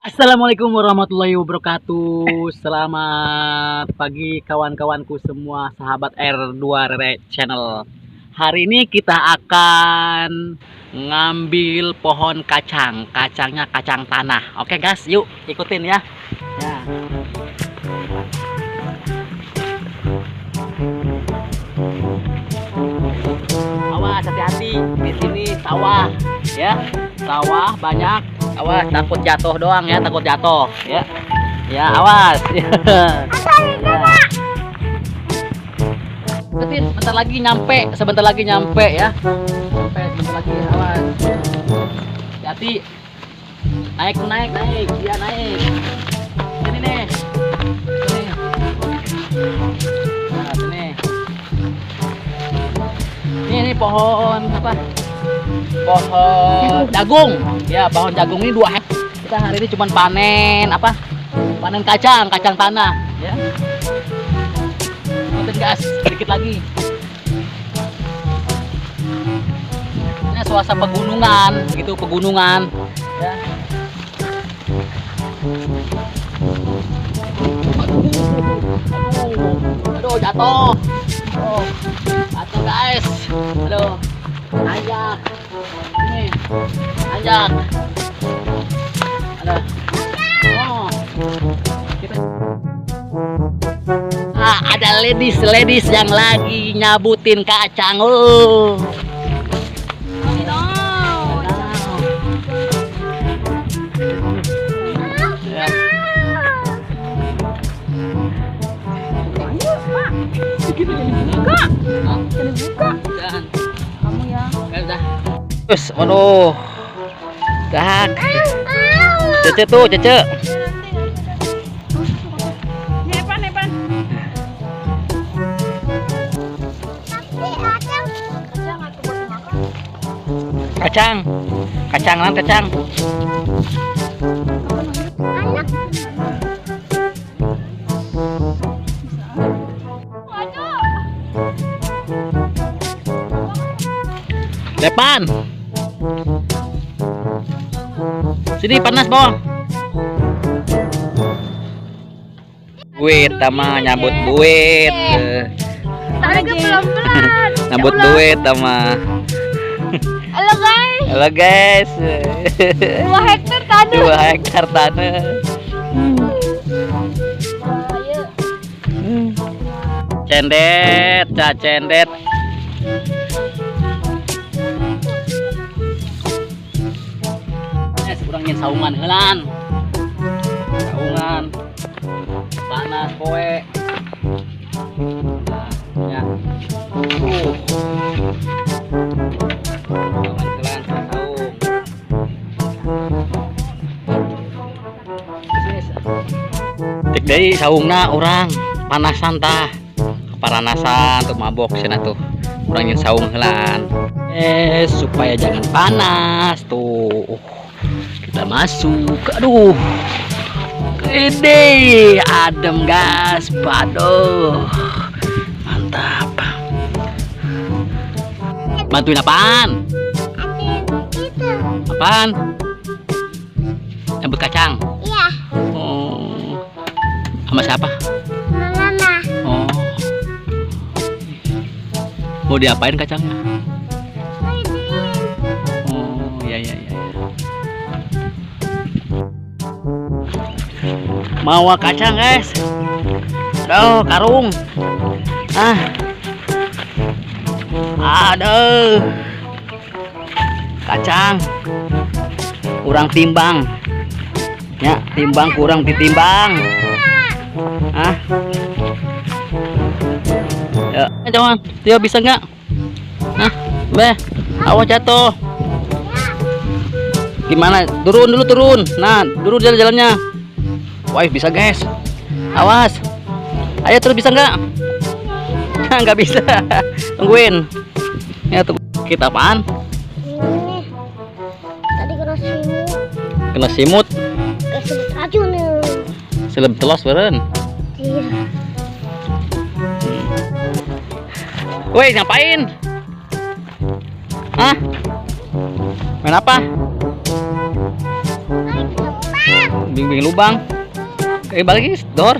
Assalamualaikum warahmatullahi wabarakatuh. Selamat pagi kawan-kawanku semua, sahabat R2 Rere Channel. Hari ini kita akan ngambil pohon kacang. Kacangnya kacang tanah. Oke guys, yuk ikutin ya. Awas, hati-hati. Di sini sawah ya. Sawah banyak. Awas, takut jatuh doang ya, takut jatuh ya. Ya, awas. Sebentar lagi nyampe, sebentar lagi nyampe ya. Sampai sebentar lagi, awas. Hati. Naik, dia naik. Ini nih. Sini. Nah, sini. Ini pohon apa? Pohon jagung ya, pohon jagung ini 2 hektar. Kita hari ini cuma panen apa, panen kacang tanah ya. Ikutin gas sedikit lagi. Ini suasana pegunungan gitu, pegunungan ya. Aduh, jatuh. Oh, jatuh guys. Aduh, nanjak. Ini nanjak. Oh, ada ladies yang lagi nyabutin kacang. Oh. Terus, waduh, dah, cece tuh, cece. Kacang. Depan. Sini panas, Bong. Buit sama nyambut buit. Tariknya pelan-pelan. Nyambut buit sama. Halo guys. 2 hektar tanah. 2 hektar tanah. Cendet. Kurangin saungan helan. Saungan. Panas poe. Nah, ya. Saungan helan saung. Tik deui saungna urang panasan tah. Keparanasan tuh mabok cenah tuh. Kurangin saung helan. Supaya jangan panas tuh. Kita masuk, aduh, ide, adem gas, paduh, mantap. Bantuin apaan? Apaan? Nyambut kacang? Iya. Oh, sama siapa? Mama. Oh, mau diapain kacangnya? Oh, iya. Mawa kacang guys. Aduh, karung. Aduh, kacang kurang timbang ya, timbang kurang ditimbang. Ya, jangan, dia bisa nggak? Awas jatuh. Gimana? Turun. Nah, turun jalannya. Wah, bisa guys. Awas. Ayo terus, bisa nggak? Nggak bisa. Tungguin. Ya, tunggu. Kita apaan? Ini tadi Kena simut. Keselip racun nih. Seleb telos beren. Iya. Woi, ngapain? Main apa? Naik terbang. Bimbing lubang. Balik dor.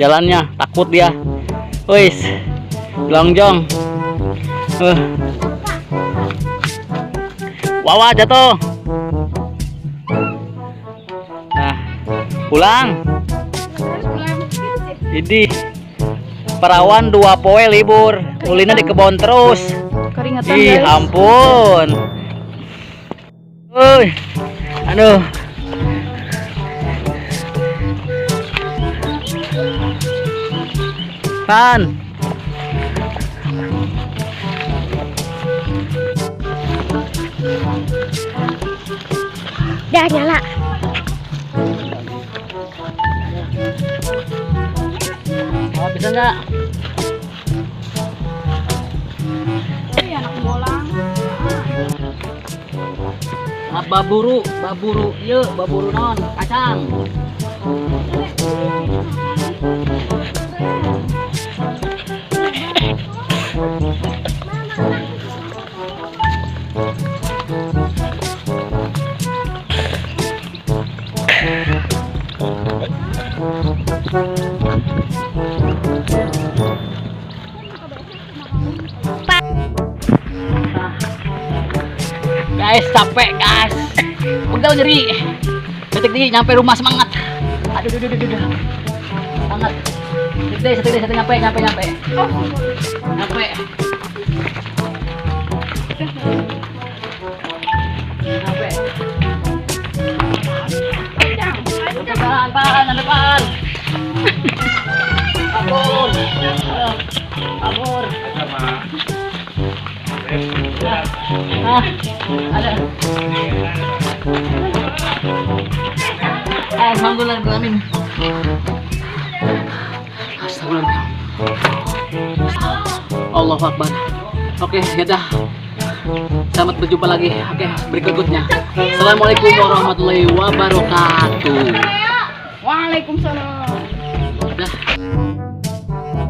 Jalannya takut dia. Wis, longjong. Wawa jatuh. Nah, pulang. Jadi perawan 2 poe libur. Ulina di kebon terus. Keringatan Ih, guys. ampun. Woi. Aduh. Kan. Dah nyala. Oh, bisa nggak? Ini anak bolang. Baburu, iya baburu non, kacang. Guys, capek guys, pegal nyeri. Detik ini nyampe rumah semangat. Aduh, semangat. Detik nyampe. Nyampe. Depan. Kabur. Ada. Alhamdulillah. Astagfirullah. Allahu Akbar. Oke, ya dah. Selamat berjumpa lagi. Oke, berikutnya. Assalamualaikum warahmatullahi wabarakatuh. Waalaikumsalam. Dah.